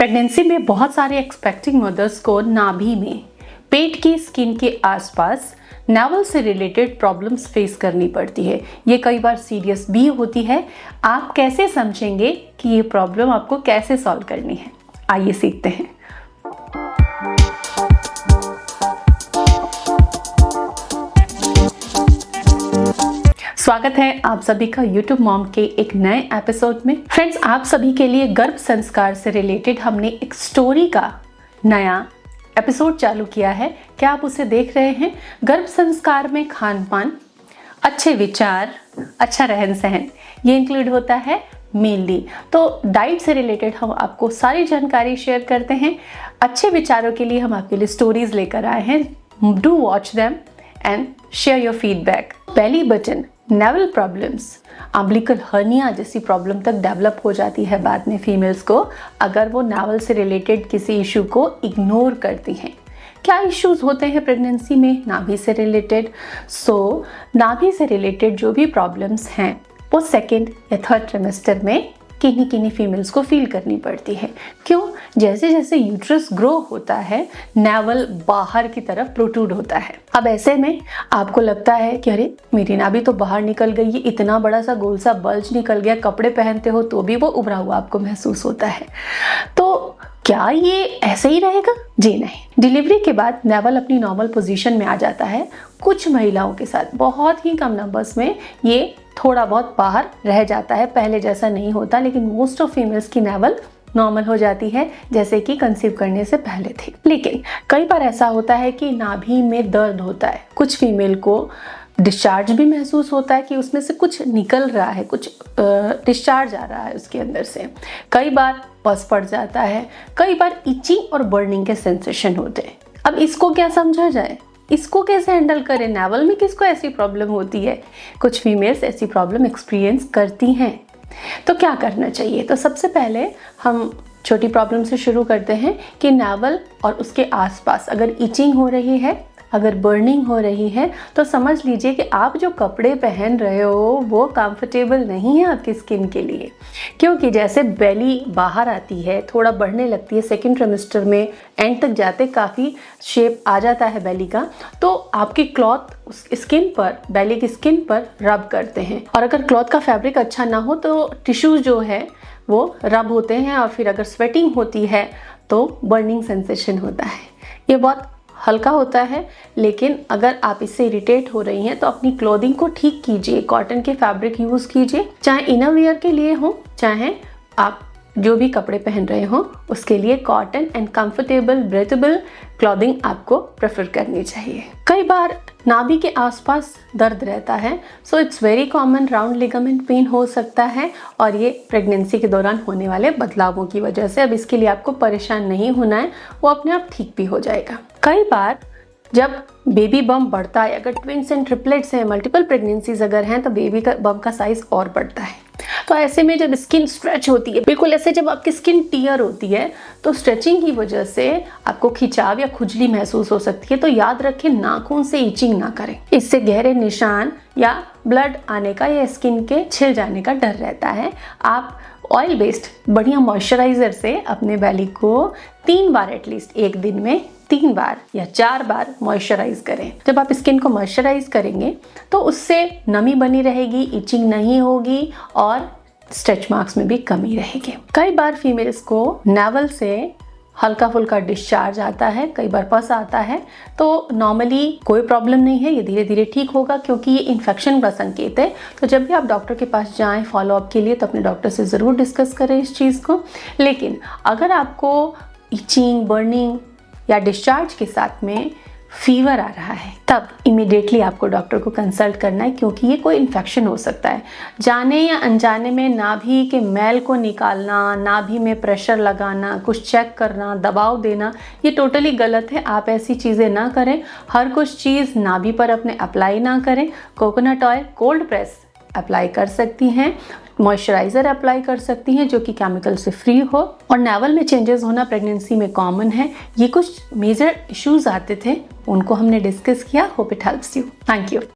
Pregnancy में बहुत सारे एक्सपेक्टिंग मदर्स को नाभि में, पेट की स्किन के आसपास नावल से रिलेटेड प्रॉब्लम्स फेस करनी पड़ती है। ये कई बार सीरियस भी होती है। आप कैसे समझेंगे कि ये प्रॉब्लम आपको कैसे सॉल्व करनी है? आइए सीखते हैं। स्वागत है आप सभी का YouTube मॉम के एक नए एपिसोड में। फ्रेंड्स, आप सभी के लिए गर्भ संस्कार से रिलेटेड हमने एक स्टोरी का नया एपिसोड चालू किया है। क्या आप उसे देख रहे हैं? गर्भ संस्कार में खान पान, अच्छे विचार, अच्छा रहन सहन, ये इंक्लूड होता है मेनली। तो डाइट से रिलेटेड हम आपको सारी जानकारी शेयर करते हैं। अच्छे विचारों के लिए हम आपके लिए स्टोरीज लेकर आए हैं। Do watch them and share your feedback. Belly button, naval problems, umbilical hernia जैसी प्रॉब्लम तक डेवलप हो जाती है बाद में फीमेल्स को, अगर वो नेवल से रिलेटेड किसी इशू को इग्नोर करती हैं। क्या इश्यूज होते हैं प्रेगनेंसी में नाभि से रिलेटेड? नाभि से रिलेटेड जो भी प्रॉब्लम्स हैं वो सेकेंड या थर्ड ट्रिमेस्टर में किन्हीं फीमेल्स को फील करनी पड़ती है। क्यों? जैसे जैसे यूट्रस ग्रो होता है, नेवल बाहर की तरफ प्रोट्रूड होता है। अब ऐसे में आपको लगता है कि अरे मेरी नाभि तो बाहर निकल गई है, इतना बड़ा सा गोल सा बल्ज निकल गया, कपड़े पहनते हो तो भी वो उभरा हुआ आपको महसूस होता है। तो क्या ये ऐसे ही रहेगा? जी नहीं। डिलीवरी के बाद नेवल अपनी नॉर्मल पोजीशन में आ जाता है। कुछ महिलाओं के साथ, बहुत ही कम नंबर्स में, ये थोड़ा बहुत बाहर रह जाता है, पहले जैसा नहीं होता, लेकिन मोस्ट ऑफ फीमेल्स की नेवल नॉर्मल हो जाती है जैसे कि कंसीव करने से पहले थी। लेकिन कई बार ऐसा होता है कि नाभि में दर्द होता है, कुछ फीमेल को डिस्चार्ज भी महसूस होता है कि उसमें से कुछ निकल रहा है, कुछ डिस्चार्ज आ रहा है उसके अंदर से। कई बार पस पड़ जाता है, कई बार इचिंग और बर्निंग के सेंसेशन होते हैं। अब इसको क्या समझा जाए, इसको कैसे हैंडल करें? नेवल में किसको ऐसी प्रॉब्लम होती है? कुछ फीमेल्स ऐसी प्रॉब्लम एक्सपीरियंस करती हैं। तो क्या करना चाहिए? तो सबसे पहले हम छोटी प्रॉब्लम से शुरू करते हैं कि नेवल और उसके आसपास अगर इचिंग हो रही है, अगर बर्निंग हो रही है, तो समझ लीजिए कि आप जो कपड़े पहन रहे हो वो कंफर्टेबल नहीं है आपकी स्किन के लिए। क्योंकि जैसे बेली बाहर आती है, थोड़ा बढ़ने लगती है, सेकेंड ट्रिमेस्टर में एंड तक जाते काफ़ी शेप आ जाता है बेली का, तो आपकी क्लॉथ उस स्किन पर, बेली की स्किन पर रब करते हैं। और अगर क्लॉथ का फैब्रिक अच्छा ना हो तो टिश्यूज जो है वो रब होते हैं, और फिर अगर स्वेटिंग होती है तो बर्निंग सेंसेशन होता है। ये बहुत हल्का होता है, लेकिन अगर आप इससे इरिटेट हो रही हैं तो अपनी क्लोथिंग को ठीक कीजिए। कॉटन के फैब्रिक यूज़ कीजिए, चाहे इनर वियर के लिए हो, चाहे आप जो भी कपड़े पहन रहे हो उसके लिए cotton and comfortable breathable clothing आपको प्रेफर करनी चाहिए। कई बार नाभि के आसपास दर्द रहता है, so it's very common. Round ligament pain हो सकता है, और ये प्रेगनेंसी के दौरान होने वाले बदलावों की वजह से। अब इसके लिए आपको परेशान नहीं होना है, वो अपने आप ठीक भी हो जाएगा। कई बार जब बेबी बम बढ़ता है, अगर ट्विंस एंड ट्रिपलेट्स हैं, मल्टीपल प्रेगनेंसीज अगर हैं, तो बेबी का बम का साइज और बढ़ता है। तो ऐसे में जब स्किन स्ट्रेच होती है, बिल्कुल ऐसे जब आपकी स्किन टियर होती है, तो स्ट्रेचिंग की वजह से आपको खिंचाव या खुजली महसूस हो सकती है। तो याद रखें, नाखून से इचिंग ना करें, इससे गहरे निशान या ब्लड आने का या स्किन के छिल जाने का डर रहता है। आप ऑयल बेस्ड बढ़िया मॉइस्चराइजर से अपने बेली को 3 बार एटलीस्ट, एक दिन में 3 बार या 4 बार मॉइस्चराइज करें। जब आप स्किन को मॉइस्चराइज करेंगे तो उससे नमी बनी रहेगी, इचिंग नहीं होगी, और स्ट्रेच मार्क्स में भी कमी रहेगी। कई बार फीमेल्स को नेवल से हल्का फुल्का डिस्चार्ज आता है, कई बार पस आता है, तो नॉर्मली कोई प्रॉब्लम नहीं है, ये धीरे धीरे ठीक होगा, क्योंकि ये इन्फेक्शन का संकेत है। तो जब भी आप डॉक्टर के पास जाएं फॉलोअप के लिए, तो अपने डॉक्टर से ज़रूर डिस्कस करें इस चीज़ को। लेकिन अगर आपको इचिंग, बर्निंग या डिस्चार्ज के साथ में फीवर आ रहा है, तब इमीडिएटली आपको डॉक्टर को कंसल्ट करना है, क्योंकि ये कोई इन्फेक्शन हो सकता है। जाने या अनजाने में नाभि के मैल को निकालना, नाभि में प्रेशर लगाना, कुछ चेक करना, दबाव देना, ये टोटली गलत है। आप ऐसी चीज़ें ना करें। हर कुछ चीज़ नाभि पर अपने अप्लाई ना करें। Coconut oil cold press apply कर सकती हैं, मॉइस्चराइज़र अप्लाई कर सकती हैं जो कि केमिकल से फ्री हो। और नेवल में चेंजेस होना प्रेगनेंसी में कॉमन है। ये कुछ मेजर इश्यूज आते थे, उनको हमने डिस्कस किया। Hope it helps you. Thank you.